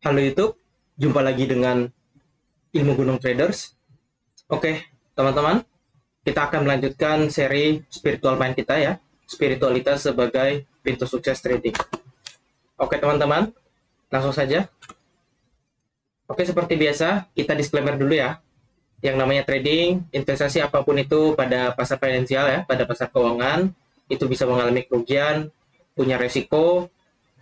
Halo YouTube, jumpa lagi dengan Ilmu Gunung Traders. Oke, teman-teman, kita akan melanjutkan seri spiritual mind kita ya, spiritualitas sebagai pintu sukses trading. Oke teman-teman, langsung saja. Oke, seperti biasa, kita disclaimer dulu ya. Yang namanya trading, investasi apapun itu pada pasar finansial ya, pada pasar keuangan, itu bisa mengalami kerugian, punya resiko.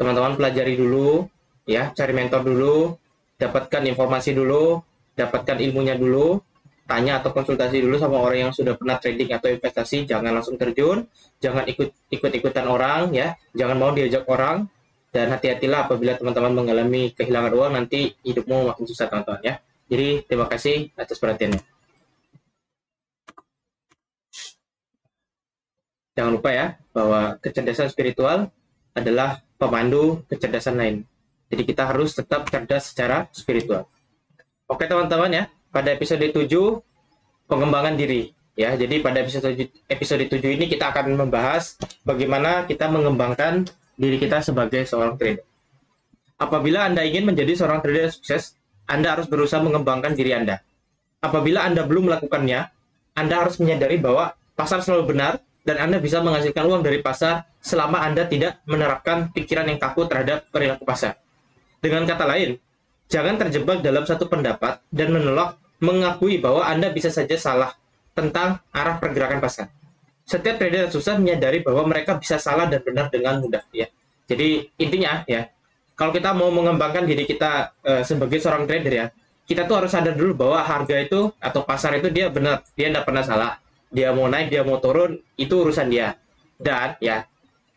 Teman-teman pelajari dulu, ya, cari mentor dulu, dapatkan informasi dulu, dapatkan ilmunya dulu, tanya atau konsultasi dulu sama orang yang sudah pernah trading atau investasi. Jangan langsung terjun, jangan ikut-ikutan orang ya, jangan mau diajak orang, dan hati-hatilah apabila teman-teman mengalami kehilangan uang, nanti hidupmu makin susah teman-teman ya. Jadi terima kasih atas perhatiannya. Jangan lupa ya bahwa kecerdasan spiritual adalah pemandu kecerdasan lain. Jadi kita harus tetap cerdas secara spiritual. Oke teman-teman ya, pada episode 7 pengembangan diri ya. Jadi pada episode 7 ini kita akan membahas bagaimana kita mengembangkan diri kita sebagai seorang trader. Apabila Anda ingin menjadi seorang trader sukses, Anda harus berusaha mengembangkan diri Anda. Apabila Anda belum melakukannya, Anda harus menyadari bahwa pasar selalu benar dan Anda bisa menghasilkan uang dari pasar selama Anda tidak menerapkan pikiran yang kaku terhadap perilaku pasar. Dengan kata lain, jangan terjebak dalam satu pendapat dan menolak mengakui bahwa Anda bisa saja salah tentang arah pergerakan pasar. Setiap trader susah menyadari bahwa mereka bisa salah dan benar dengan mudah ya. Jadi intinya ya, kalau kita mau mengembangkan diri kita sebagai seorang trader ya, kita tuh harus sadar dulu bahwa harga itu atau pasar itu dia benar, dia tidak pernah salah. Dia mau naik, dia mau turun, itu urusan dia. Dan ya,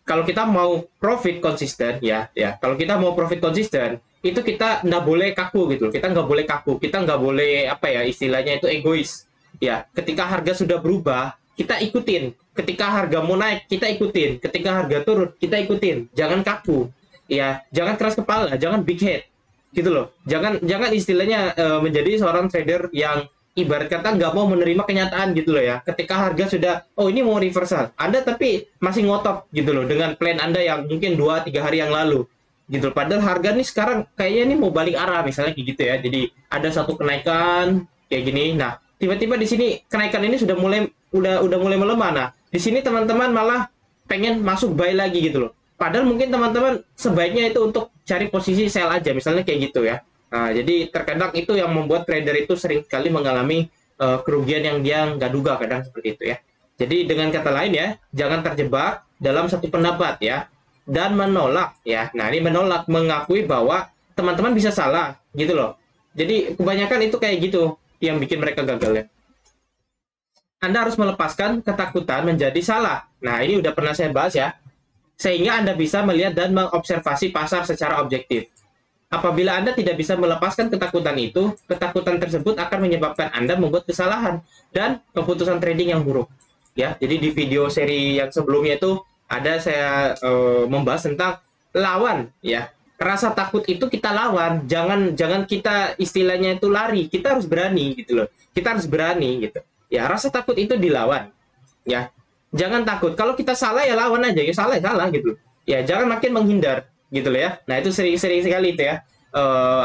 kalau kita mau profit konsisten ya, kalau kita mau profit konsisten, itu kita nggak boleh kaku gitu. Kita nggak boleh kaku, kita nggak boleh apa ya istilahnya itu egois. Ya, ketika harga sudah berubah, kita ikutin. Ketika harga mau naik, kita ikutin. Ketika harga turun, kita ikutin. Jangan kaku. Ya, jangan keras kepala, jangan big head. Gitu loh. Jangan istilahnya menjadi seorang trader yang ibarat kata nggak mau menerima kenyataan gitu loh ya. Ketika harga sudah, oh ini mau reversal, Anda tapi masih ngotot gitu loh dengan plan Anda yang mungkin 2-3 hari yang lalu gitu loh. Padahal harga nih sekarang kayaknya nih mau balik arah misalnya kayak gitu ya. Jadi ada satu kenaikan kayak gini. Nah, tiba-tiba di sini kenaikan ini sudah mulai melemah. Nah, di sini teman-teman malah pengen masuk buy lagi gitu loh. Padahal mungkin teman-teman sebaiknya itu untuk cari posisi sell aja misalnya kayak gitu ya. Nah, jadi terkadang itu yang membuat trader itu sering kali mengalami kerugian yang dia nggak duga kadang seperti itu ya. Jadi dengan kata lain ya, jangan terjebak dalam satu pendapat ya, dan menolak ya. Nah ini menolak, mengakui bahwa teman-teman bisa salah gitu loh. Jadi kebanyakan itu kayak gitu yang bikin mereka gagal ya. Anda harus melepaskan ketakutan menjadi salah. Nah ini udah pernah saya bahas ya. Sehingga Anda bisa melihat dan mengobservasi pasar secara objektif. Apabila Anda tidak bisa melepaskan ketakutan itu, ketakutan tersebut akan menyebabkan Anda membuat kesalahan dan keputusan trading yang buruk. Ya, jadi di video seri yang sebelumnya itu ada saya membahas tentang lawan. Ya, rasa takut itu kita lawan. Jangan kita istilahnya itu lari. Kita harus berani gitu loh. Kita harus berani gitu. Ya, rasa takut itu dilawan. Ya, jangan takut. Kalau kita salah ya lawan aja. Ya salah gitu. Ya, jangan makin menghindar. Gitu loh ya. Nah itu sering sekali itu ya.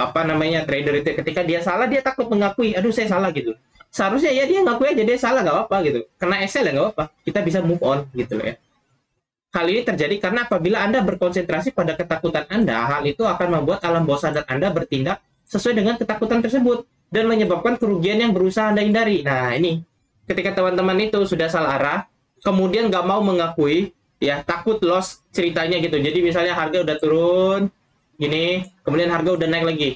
Apa namanya trader itu ketika dia salah dia takut mengakui, aduh saya salah gitu. Seharusnya ya dia ngakui aja dia salah nggak apa-apa gitu. Kena Excel ya nggak apa-apa. Kita bisa move on gitu loh ya. Hal ini terjadi karena apabila Anda berkonsentrasi pada ketakutan Anda, hal itu akan membuat alam bawah sadar Anda bertindak sesuai dengan ketakutan tersebut dan menyebabkan kerugian yang berusaha Anda hindari. Nah ini ketika teman-teman itu sudah salah arah, kemudian nggak mau mengakui, ya takut loss ceritanya gitu. Jadi misalnya harga udah turun gini, kemudian harga udah naik lagi.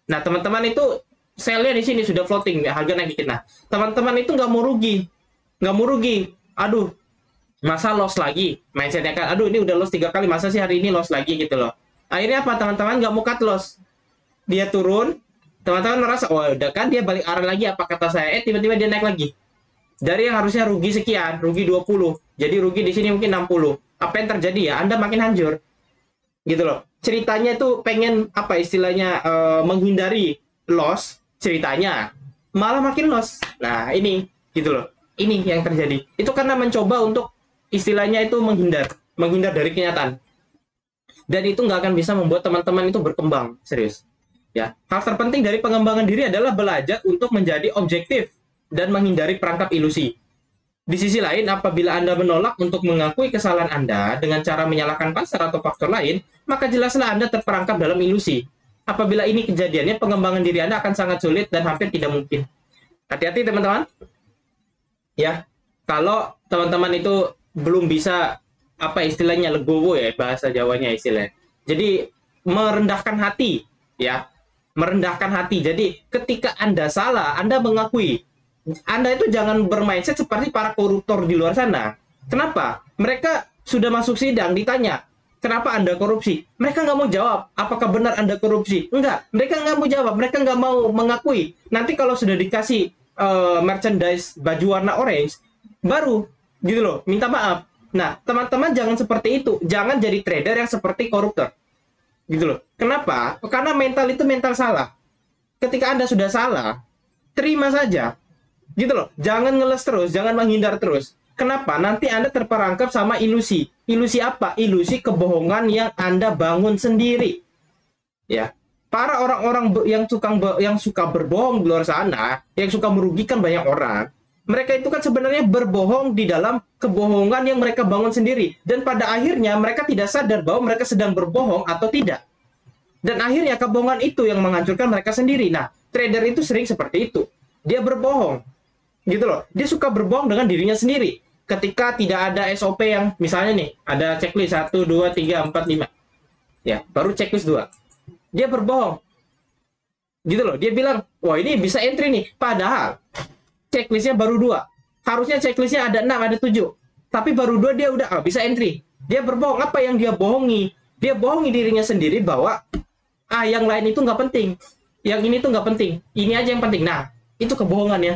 Nah teman-teman itu sell-nya di sini sudah floating, harga naik dikit. Nah teman-teman itu nggak mau rugi, aduh masa loss lagi, mindsetnya kan, aduh ini udah loss 3 kali, masa sih hari ini loss lagi gitu loh. Akhirnya apa, teman-teman nggak mau cut loss, dia turun, teman-teman merasa oh udah kan dia balik arah lagi apa kata saya, tiba-tiba dia naik lagi. Dari yang harusnya rugi sekian, rugi 20, jadi rugi di sini mungkin 60. Apa yang terjadi ya? Anda makin hancur. Gitu loh. Ceritanya itu pengen apa istilahnya menghindari loss, ceritanya malah makin loss. Nah, ini gitu loh. Ini yang terjadi. Itu karena mencoba untuk istilahnya itu menghindar dari kenyataan. Dan itu nggak akan bisa membuat teman-teman itu berkembang, serius. Ya, hal terpenting dari pengembangan diri adalah belajar untuk menjadi objektif dan menghindari perangkap ilusi. Di sisi lain, apabila Anda menolak untuk mengakui kesalahan Anda dengan cara menyalahkan pasar atau faktor lain, maka jelaslah Anda terperangkap dalam ilusi. Apabila ini kejadiannya, pengembangan diri Anda akan sangat sulit dan hampir tidak mungkin. Hati-hati teman-teman. Ya, kalau teman-teman itu belum bisa apa istilahnya legowo ya bahasa Jawanya istilahnya. Jadi merendahkan hati, ya, merendahkan hati. Jadi ketika Anda salah, Anda mengakui. Anda itu jangan bermindset seperti para koruptor di luar sana. Kenapa? Mereka sudah masuk sidang, ditanya, kenapa Anda korupsi? Mereka nggak mau jawab, apakah benar Anda korupsi? Enggak, mereka nggak mau jawab, mereka nggak mau mengakui. Nanti kalau sudah dikasih merchandise baju warna orange, baru gitu loh, minta maaf. Nah, teman-teman jangan seperti itu. Jangan jadi trader yang seperti koruptor. Gitu loh. Kenapa? Karena mental itu mental salah. Ketika Anda sudah salah, terima saja. Gitu loh. Jangan ngeles terus, jangan menghindar terus. Kenapa? Nanti Anda terperangkap sama ilusi. Ilusi apa? Ilusi kebohongan yang Anda bangun sendiri. Ya. Para orang-orang yang suka berbohong di luar sana, yang suka merugikan banyak orang, mereka itu kan sebenarnya berbohong di dalam kebohongan yang mereka bangun sendiri. Dan pada akhirnya mereka tidak sadar bahwa mereka sedang berbohong atau tidak. Dan akhirnya kebohongan itu yang menghancurkan mereka sendiri. Nah, trader itu sering seperti itu. Dia berbohong. Gitu loh. Dia suka berbohong dengan dirinya sendiri. Ketika tidak ada SOP yang misalnya nih, ada checklist 1, 2, 3, 4, 5. Ya, baru checklist 2. Dia berbohong. Gitu loh. Dia bilang, wah ini bisa entry nih. Padahal checklistnya baru 2. Harusnya checklistnya ada 6, ada 7. Tapi baru 2 dia udah bisa entry. Dia berbohong. Apa yang dia bohongi? Dia bohongi dirinya sendiri bahwa yang lain itu nggak penting. Yang ini tuh nggak penting. Ini aja yang penting. Nah, itu kebohongan ya.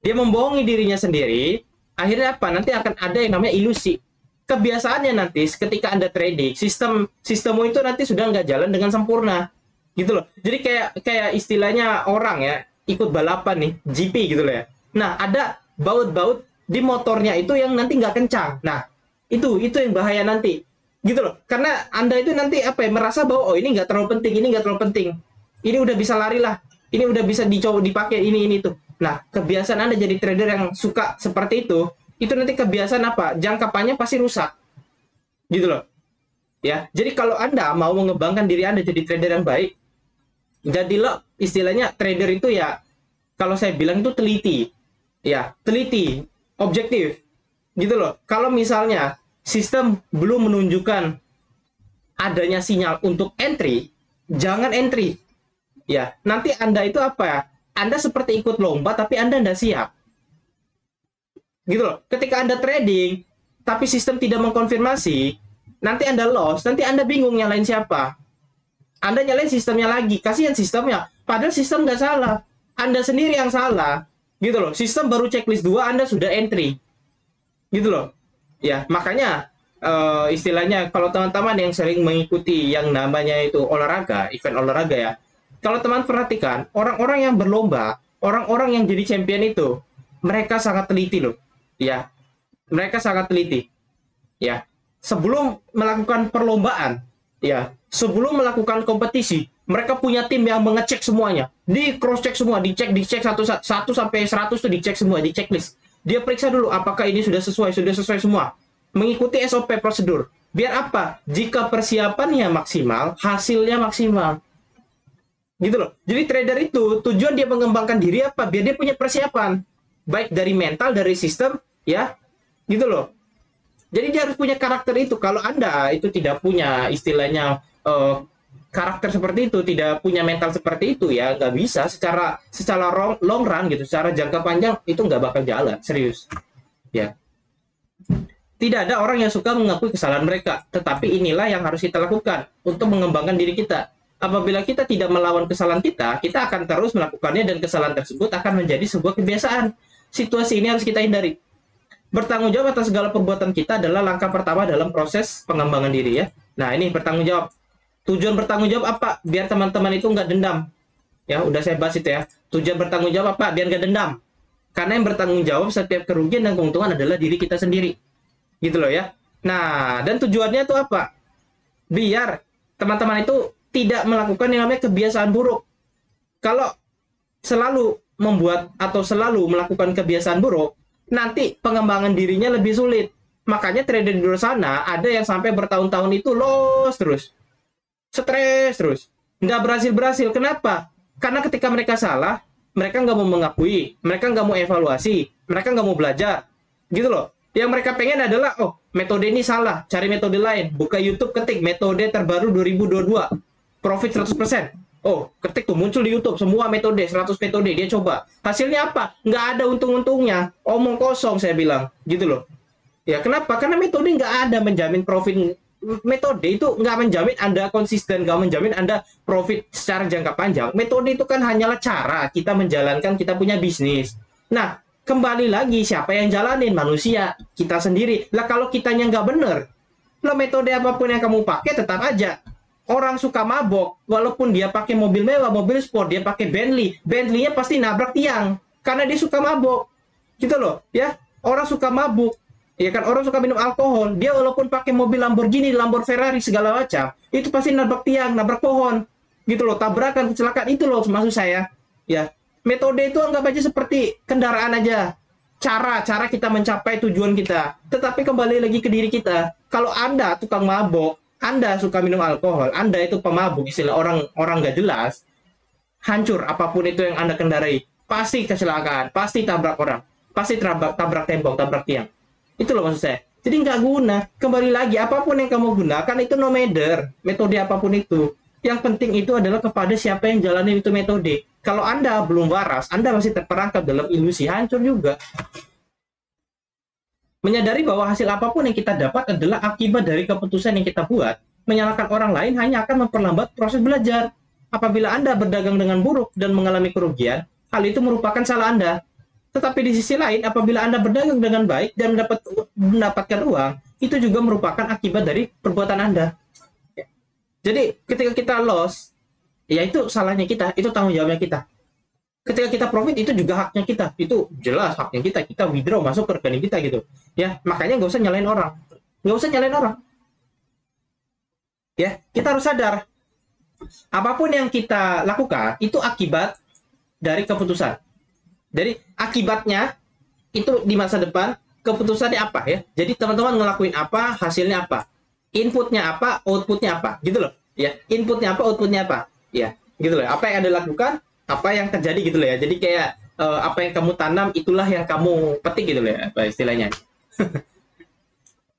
Dia membohongi dirinya sendiri. Akhirnya apa? Nanti akan ada yang namanya ilusi. Kebiasaannya nanti ketika Anda trading, sistemmu itu nanti sudah nggak jalan dengan sempurna. Gitu loh. Jadi kayak istilahnya orang ya, ikut balapan nih, GP gitu loh ya. Nah, ada baut-baut di motornya itu yang nanti nggak kencang. Nah, itu yang bahaya nanti. Gitu loh. Karena Anda itu nanti apa ya, merasa bahwa oh ini nggak terlalu penting, ini nggak terlalu penting. Ini udah bisa lari lah. Ini udah bisa dicoba dipakai ini tuh. Nah, kebiasaan Anda jadi trader yang suka seperti itu nanti kebiasaan apa? Jangka panjang pasti rusak. Gitu loh. Ya. Jadi kalau Anda mau mengembangkan diri Anda jadi trader yang baik, jadilah istilahnya trader itu ya, kalau saya bilang itu teliti. Ya, teliti, objektif. Gitu loh. Kalau misalnya sistem belum menunjukkan adanya sinyal untuk entry, jangan entry. Ya, nanti Anda itu apa ya? Anda seperti ikut lomba tapi Anda tidak siap. Gitu loh. Ketika Anda trading tapi sistem tidak mengkonfirmasi, nanti Anda loss, nanti Anda bingung nyalain siapa. Anda nyalain sistemnya lagi, kasihan sistemnya. Padahal sistem nggak salah. Anda sendiri yang salah. Gitu loh. Sistem baru checklist 2, Anda sudah entry. Gitu loh. Ya, makanya istilahnya kalau teman-teman yang sering mengikuti yang namanya itu olahraga, event olahraga ya. Kalau teman perhatikan, orang-orang yang berlomba, orang-orang yang jadi champion itu, mereka sangat teliti loh. Ya. Mereka sangat teliti. Ya. Sebelum melakukan perlombaan, ya, sebelum melakukan kompetisi, mereka punya tim yang mengecek semuanya. Di cross check semua, dicek 1 sampai 100 tuh dicek semua, di checklist. Dia periksa dulu apakah ini sudah sesuai semua. Mengikuti SOP prosedur. Biar apa? Jika persiapannya maksimal, hasilnya maksimal. Gitu loh. Jadi trader itu tujuan dia mengembangkan diri apa? Biar dia punya persiapan. Baik dari mental, dari sistem, ya. Gitu loh. Jadi dia harus punya karakter itu. Kalau Anda itu tidak punya istilahnya karakter seperti itu, tidak punya mental seperti itu, ya nggak bisa secara long run gitu, secara jangka panjang itu nggak bakal jalan, serius. Ya. Tidak ada orang yang suka mengakui kesalahan mereka, tetapi inilah yang harus kita lakukan untuk mengembangkan diri kita. Apabila kita tidak melawan kesalahan kita akan terus melakukannya dan kesalahan tersebut akan menjadi sebuah kebiasaan. Situasi ini harus kita hindari. Bertanggung jawab atas segala perbuatan kita adalah langkah pertama dalam proses pengembangan diri ya. Nah ini bertanggung jawab. Tujuan bertanggung jawab apa? Biar teman-teman itu nggak dendam. Ya udah saya bahas itu ya. Tujuan bertanggung jawab apa? Biar nggak dendam. Karena yang bertanggung jawab setiap kerugian dan keuntungan adalah diri kita sendiri. Gitu loh ya. Nah dan tujuannya itu apa? Biar teman-teman itu tidak melakukan yang namanya kebiasaan buruk. Kalau selalu membuat atau selalu melakukan kebiasaan buruk, nanti pengembangan dirinya lebih sulit. Makanya trader di luar sana ada yang sampai bertahun-tahun itu loss terus, stres terus, nggak berhasil-berhasil. Kenapa? Karena ketika mereka salah, mereka nggak mau mengakui, mereka nggak mau evaluasi, mereka nggak mau belajar, gitu loh. Yang mereka pengen adalah, oh, metode ini salah, cari metode lain. Buka YouTube, ketik metode terbaru 2022, profit 100%. Oh, ketik tuh muncul di YouTube, semua metode, 100 metode, dia coba. Hasilnya apa? Nggak ada untung-untungnya, omong kosong saya bilang, gitu loh. Ya, kenapa? Karena metode nggak ada menjamin profit. Metode itu nggak menjamin Anda konsisten, nggak menjamin Anda profit secara jangka panjang. Metode itu kan hanyalah cara kita menjalankan kita punya bisnis. Nah, kembali lagi siapa yang jalanin? Manusia, kita sendiri. Lah kalau kitanya nggak bener, lah metode apapun yang kamu pakai tetap aja. Orang suka mabok, walaupun dia pakai mobil mewah, mobil sport, dia pakai Bentley, Bentley-nya pasti nabrak tiang karena dia suka mabok. Gitu loh, ya. Orang suka mabuk, ya kan, orang suka minum alkohol, dia walaupun pakai mobil Lamborghini, Lamborghini Ferrari segala macam, itu pasti nabrak tiang, nabrak pohon. Gitu loh, tabrakan, kecelakaan, itu loh maksud saya. Ya. Metode itu anggap aja seperti kendaraan aja. Cara kita mencapai tujuan kita. Tetapi kembali lagi ke diri kita. Kalau Anda tukang mabok, Anda suka minum alkohol, Anda itu pemabuk, istilah orang nggak jelas, hancur apapun itu yang Anda kendarai. Pasti kecelakaan, pasti tabrak orang, pasti tabrak tembok, tabrak tiang. Itu loh maksud saya. Jadi nggak guna. Kembali lagi, apapun yang kamu gunakan itu no matter. Metode apapun itu. Yang penting itu adalah kepada siapa yang jalanin itu metode. Kalau Anda belum waras, Anda masih terperangkap dalam ilusi, hancur juga. Menyadari bahwa hasil apapun yang kita dapat adalah akibat dari keputusan yang kita buat, menyalahkan orang lain hanya akan memperlambat proses belajar. Apabila Anda berdagang dengan buruk dan mengalami kerugian, hal itu merupakan salah Anda. Tetapi di sisi lain, apabila Anda berdagang dengan baik dan mendapatkan uang, itu juga merupakan akibat dari perbuatan Anda. Jadi ketika kita loss, ya itu salahnya kita, itu tanggung jawabnya kita. Ketika kita profit, itu juga haknya kita, itu jelas haknya kita. Kita withdraw masuk ke rekening kita gitu. Ya, makanya nggak usah nyalain orang, nggak usah nyalain orang. Ya, kita harus sadar, apapun yang kita lakukan itu akibat dari keputusan. Jadi akibatnya itu di masa depan, keputusannya apa ya? Jadi teman-teman ngelakuin apa, hasilnya apa? Inputnya apa, outputnya apa, gitu loh. Ya, inputnya apa, outputnya apa, ya, gitu loh. Apa yang Anda lakukan, apa yang terjadi, gitu loh ya. Jadi kayak apa yang kamu tanam, itulah yang kamu petik, gitu loh ya, apa istilahnya.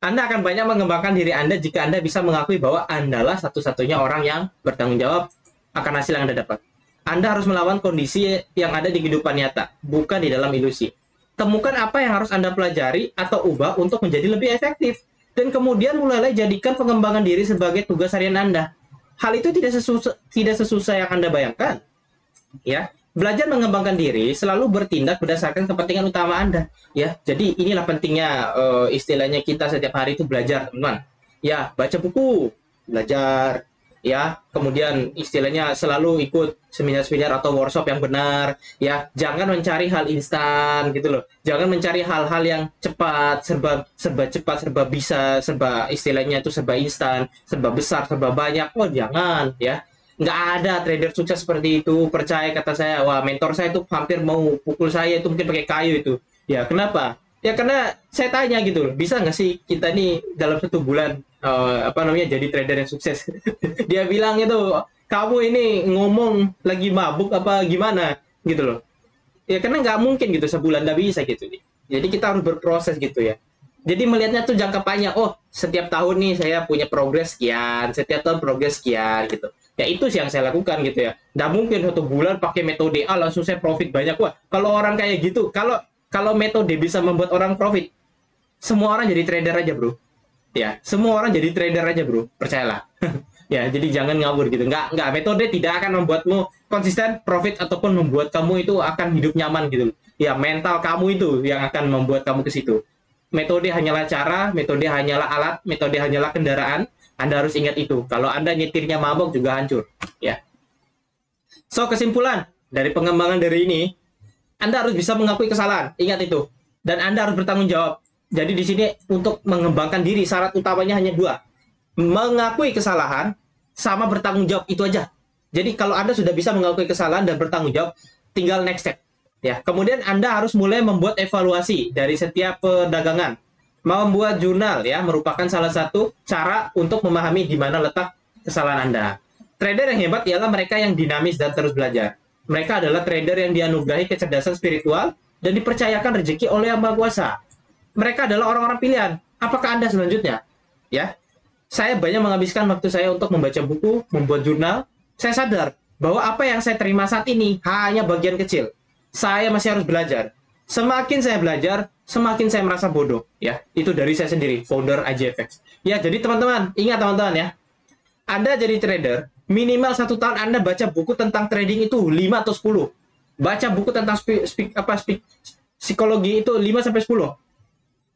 Anda akan banyak mengembangkan diri Anda jika Anda bisa mengakui bahwa Andalah satu-satunya orang yang bertanggung jawab akan hasil yang Anda dapat. Anda harus melawan kondisi yang ada di kehidupan nyata, bukan di dalam ilusi. Temukan apa yang harus Anda pelajari atau ubah untuk menjadi lebih efektif. Dan kemudian mulailah jadikan pengembangan diri sebagai tugas harian Anda. Hal itu tidak sesusah yang Anda bayangkan. Ya, belajar mengembangkan diri selalu bertindak berdasarkan kepentingan utama Anda. Ya, jadi inilah pentingnya istilahnya kita setiap hari itu belajar, teman-teman. Ya, baca buku, belajar. Ya, kemudian istilahnya selalu ikut seminar-seminar atau workshop yang benar. Ya, jangan mencari hal instan gitu loh. Jangan mencari hal-hal yang cepat, serba cepat, serba bisa, serba istilahnya itu serba instan, serba besar, serba banyak. Oh, jangan ya. Nggak ada trader sukses seperti itu. Percaya kata saya, wah mentor saya itu hampir mau pukul saya itu mungkin pakai kayu itu. Ya, kenapa? Ya karena saya tanya gitu, bisa nggak sih kita nih dalam 1 bulan jadi trader yang sukses? Dia bilang itu, kamu ini ngomong lagi mabuk apa gimana gitu loh. Ya karena nggak mungkin gitu sebulan, nggak bisa gitu. Jadi kita harus berproses gitu ya. Jadi melihatnya tuh jangka panjang. Oh, setiap tahun nih saya punya progres sekian, setiap tahun progres sekian gitu. Ya itu sih yang saya lakukan gitu ya. Nggak mungkin 1 bulan pakai metode A langsung saya profit banyak. Wah, kalau orang kayak gitu, kalau metode bisa membuat orang profit, semua orang jadi trader aja, bro. Ya, semua orang jadi trader aja, bro. Percayalah. Ya, jadi jangan ngawur gitu. Nggak, metode tidak akan membuatmu konsisten, profit, ataupun membuat kamu itu akan hidup nyaman gitu. Ya, mental kamu itu yang akan membuat kamu ke situ. Metode hanyalah cara, metode hanyalah alat, metode hanyalah kendaraan. Anda harus ingat itu. Kalau Anda nyetirnya mabok juga hancur. Ya. So, kesimpulan dari pengembangan diri ini, Anda harus bisa mengakui kesalahan. Ingat itu. Dan Anda harus bertanggung jawab. Jadi di sini untuk mengembangkan diri, syarat utamanya hanya 2. Mengakui kesalahan sama bertanggung jawab, itu aja. Jadi kalau Anda sudah bisa mengakui kesalahan dan bertanggung jawab, tinggal next step. Ya, kemudian Anda harus mulai membuat evaluasi dari setiap perdagangan. Membuat jurnal ya merupakan salah satu cara untuk memahami di mana letak kesalahan Anda. Trader yang hebat ialah mereka yang dinamis dan terus belajar. Mereka adalah trader yang dianugerahi kecerdasan spiritual dan dipercayakan rezeki oleh Yang Maha Kuasa. Mereka adalah orang-orang pilihan. Apakah Anda selanjutnya? Ya, saya banyak menghabiskan waktu saya untuk membaca buku, membuat jurnal. Saya sadar bahwa apa yang saya terima saat ini hanya bagian kecil. Saya masih harus belajar. Semakin saya belajar, semakin saya merasa bodoh. Ya, itu dari saya sendiri, founder IJFX. Ya, jadi teman-teman, ingat teman-teman ya, Anda jadi trader, minimal 1 tahun Anda baca buku tentang trading itu 5 atau 10. Baca buku tentang psikologi itu 5 sampai 10.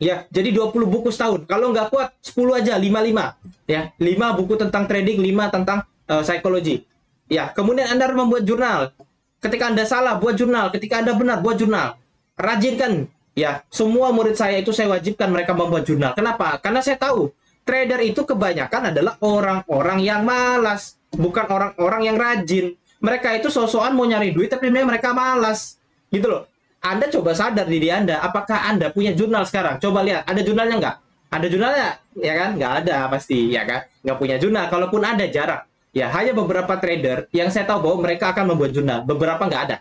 Ya, jadi 20 buku setahun. Kalau nggak kuat, 10 aja, 5. Ya, 5 buku tentang trading, 5 tentang psikologi. Ya, kemudian Anda harus membuat jurnal. Ketika Anda salah, buat jurnal. Ketika Anda benar, buat jurnal. Rajinkan. Ya, semua murid saya itu saya wajibkan mereka membuat jurnal. Kenapa? Karena saya tahu trader itu kebanyakan adalah orang-orang yang malas, bukan orang-orang yang rajin. Mereka itu so-soan mau nyari duit, tapi mereka malas. Gitu loh. Anda coba sadar diri Anda, apakah Anda punya jurnal sekarang? Coba lihat, ada jurnalnya nggak? Ada jurnalnya? Ya kan? Nggak ada pasti, ya kan? Nggak punya jurnal. Kalaupun ada, jarang. Ya, hanya beberapa trader yang saya tahu bahwa mereka akan membuat jurnal. Beberapa nggak ada.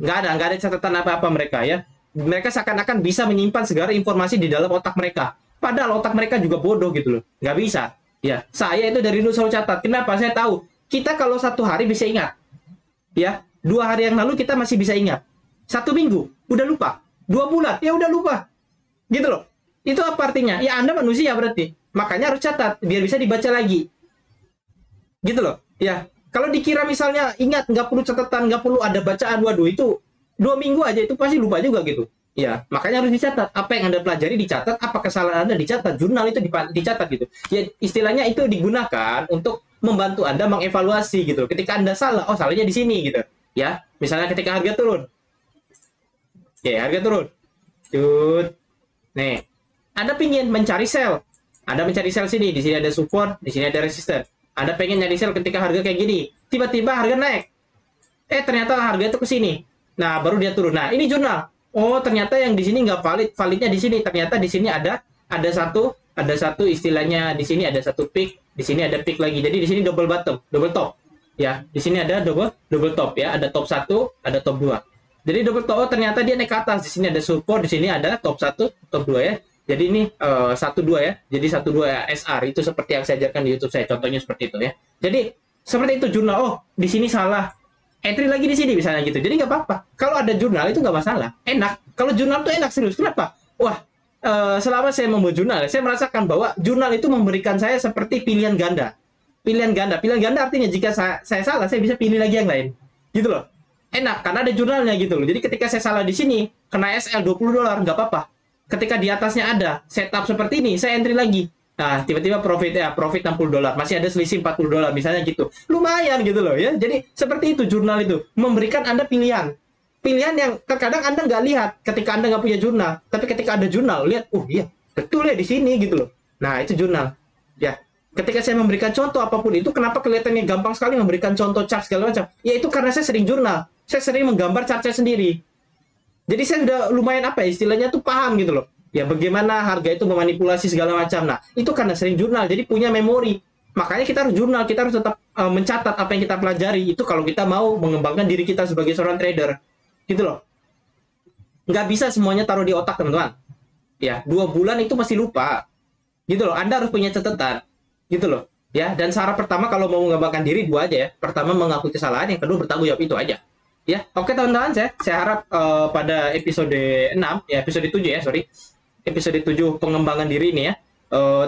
Nggak ada catatan apa-apa mereka ya. Mereka seakan-akan bisa menyimpan segala informasi di dalam otak mereka. Padahal otak mereka juga bodoh gitu loh. Nggak bisa. Ya, saya itu dari dulu selalu catat. Kenapa? Saya tahu. Kita kalau 1 hari bisa ingat. Ya, 2 hari yang lalu kita masih bisa ingat. 1 minggu, udah lupa. 2 bulan, ya udah lupa. Gitu loh. Itu apa artinya? Ya Anda manusia berarti. Makanya harus catat, biar bisa dibaca lagi. Gitu loh. Ya, kalau dikira misalnya ingat, nggak perlu catatan, nggak perlu ada bacaan, waduh itu 2 minggu aja itu pasti lupa juga gitu. Ya, makanya harus dicatat. Apa yang Anda pelajari dicatat, apa kesalahan Anda dicatat, jurnal itu dicatat gitu. Ya, istilahnya itu digunakan untuk membantu Anda mengevaluasi gitu. Ketika Anda salah, oh salahnya di sini gitu. Ya, misalnya ketika harga turun. Ya, harga turun. Cut. Nih, Anda pingin mencari sell. Anda mencari sell sini, di sini ada support, di sini ada resisten. Anda pengen nyari sell ketika harga kayak gini. Tiba-tiba harga naik. Ternyata harga itu ke sini. Nah, baru dia turun. Nah, ini jurnal. Oh, ternyata yang di sini nggak valid. Validnya di sini. Ternyata di sini ada satu istilahnya, di sini ada satu peak, di sini ada peak lagi. Jadi di sini double bottom, double top. Ya, di sini ada double top ya. Ada top 1, ada top 2. Jadi double top, oh ternyata dia naik ke atas. Di sini ada support, di sini ada top 1, top 2 ya. Jadi ini 1 2 ya. Jadi 1 2 SR itu seperti yang saya ajarkan di YouTube saya. Contohnya seperti itu ya. Jadi seperti itu jurnal. Oh, di sini salah. Entry lagi di sini misalnya gitu. Jadi nggak apa-apa. Kalau ada jurnal itu nggak masalah. Enak. Kalau jurnal tuh enak serius. Kenapa? Wah, selama saya membuat jurnal, saya merasakan bahwa jurnal itu memberikan saya seperti pilihan ganda. Pilihan ganda. Pilihan ganda artinya jika saya salah, saya bisa pilih lagi yang lain. Gitu loh. Enak karena ada jurnalnya gitu loh. Jadi ketika saya salah di sini, kena SL $20 nggak apa-apa. Ketika di atasnya ada setup seperti ini, saya entry lagi. Nah, tiba-tiba profit $60, masih ada selisih $40 misalnya gitu. Lumayan gitu loh ya. Jadi seperti itu jurnal itu memberikan Anda pilihan. Pilihan yang terkadang Anda nggak lihat ketika Anda nggak punya jurnal. Tapi ketika ada jurnal, lihat, oh iya, betul ya di sini gitu loh. Nah, itu jurnal. Ya, ketika saya memberikan contoh apapun itu, kenapa kelihatannya gampang sekali memberikan contoh chart segala macam? Ya itu karena saya sering jurnal. Saya sering menggambar chart saya sendiri. Jadi saya udah lumayan istilahnya tuh paham gitu loh. Ya bagaimana harga itu memanipulasi segala macam. Nah, itu karena sering jurnal, jadi punya memori. Makanya kita harus jurnal, kita harus tetap mencatat apa yang kita pelajari. Itu kalau kita mau mengembangkan diri kita sebagai seorang trader. Gitu loh. Nggak bisa semuanya taruh di otak, teman-teman. Ya, 2 bulan itu masih lupa. Gitu loh, Anda harus punya catatan. Gitu loh. Ya, dan syarat pertama kalau mau mengembangkan diri 2 aja ya. Pertama mengakui kesalahan, yang kedua bertanggung jawab, itu aja. Ya, oke teman-teman, saya harap pada episode 6, ya episode 7 ya, sorry. Episode 7 pengembangan diri ini ya,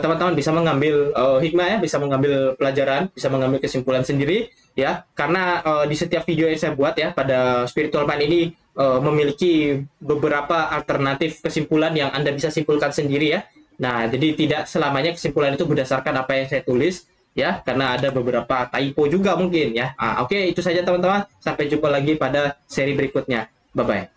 teman-teman bisa mengambil hikmah ya, bisa mengambil pelajaran, bisa mengambil kesimpulan sendiri ya, karena di setiap video yang saya buat ya pada Spiritual Mind ini memiliki beberapa alternatif kesimpulan yang Anda bisa simpulkan sendiri ya. Nah, jadi tidak selamanya kesimpulan itu berdasarkan apa yang saya tulis ya, karena ada beberapa typo juga mungkin ya. Oke, itu saja teman-teman, sampai jumpa lagi pada seri berikutnya. Bye bye.